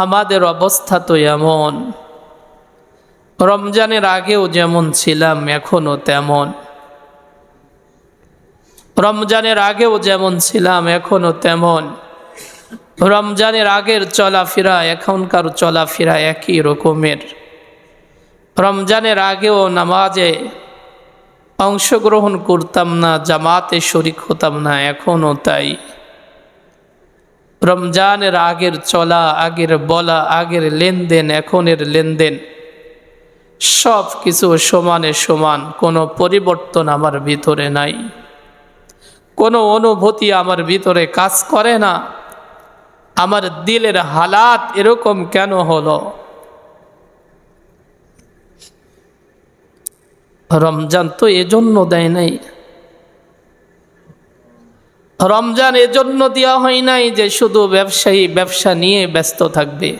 আমাদের অবস্থা তো এমন, রমজানের আগেও যেমন ছিলাম এখনো তেমন। রমজানের আগেও যেমন ছিলাম এখনো তেমন। রমজানের আগের চলাফেরা এখনকার চলাফেরা একই রকমের। রমজানের আগেও নামাজে অংশগ্রহণ করতাম না, জামাতে শরিক হতাম না, এখনও তাই। রমজানের আগের চলা, আগের বলা, আগের লেনদেন, এখনের লেনদেন সব কিছু সমানে সমান। কোনো পরিবর্তন আমার ভিতরে নাই, কোনো অনুভূতি আমার ভিতরে কাজ করে না। আমার দিলের হালাত এরকম কেন হলো? রমজান তো এজন্য দেয় নাই, রমজান এজন্য দেওয়া হয় নাই যে শুধু ব্যবসায়ী ব্যবসা নিয়ে ব্যস্ত থাকবে।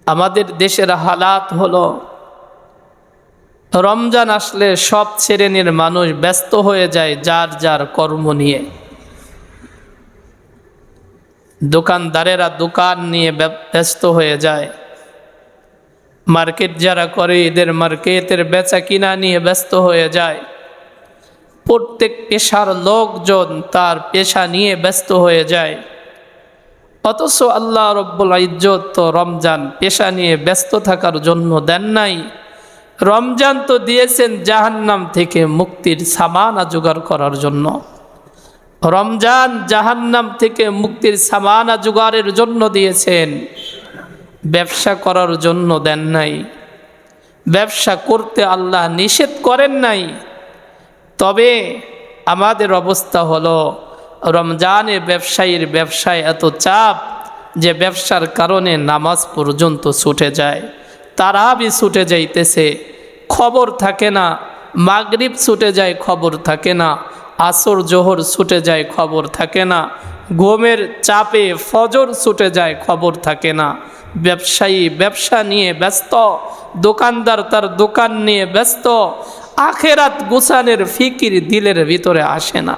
আমাদের দেশের হালাত হলো, রমজান আসলে সব শ্রেণীর মানুষ ব্যস্ত হয়ে যায় যার যার কর্ম নিয়ে। দোকানদারেরা দোকান নিয়ে ব্যস্ত হয়ে যায়, মার্কেট যারা করে এদের মার্কেটের বেচা কিনা নিয়ে ব্যস্ত হয়ে যায়। প্রত্যেক পেশার লোকজন তার পেশা নিয়ে ব্যস্ত হয়ে যায়। অথচ আল্লাহ রব্বুল ইজ্জত তো রমজান পেশা নিয়ে ব্যস্ত থাকার জন্য দেন নাই। রমজান তো দিয়েছেন জাহান্নাম থেকে মুক্তির সামানা জোগাড় করার জন্য। রমজান জাহান্নাম থেকে মুক্তির সামানা জোগাড়ের জন্য দিয়েছেন, ব্যবসা করার জন্য দেন নাই। ব্যবসা করতে আল্লাহ নিষেধ করেন নাই। তবে আমাদের অবস্থা হলো, রমজানে ব্যবসায়ীর ব্যবসায় এত চাপ যে ব্যবসার কারণে নামাজ পর্যন্ত ছুটে যায়, তারাবি ছুটে যাইতেছে, খবর থাকে না। মাগরিব ছুটে যায়, খবর থাকে না। আসর জোহর ছুটে যায়, খবর থাকে না। ঘুমের চাপে ফজর ছুটে যায়, খবর থাকে না। ব্যবসায়ী ব্যবসা নিয়ে ব্যস্ত, দোকানদার তার দোকান নিয়ে ব্যস্ত। আখেরাত গুছানের ফিকির দিলের ভিতরে আসে না।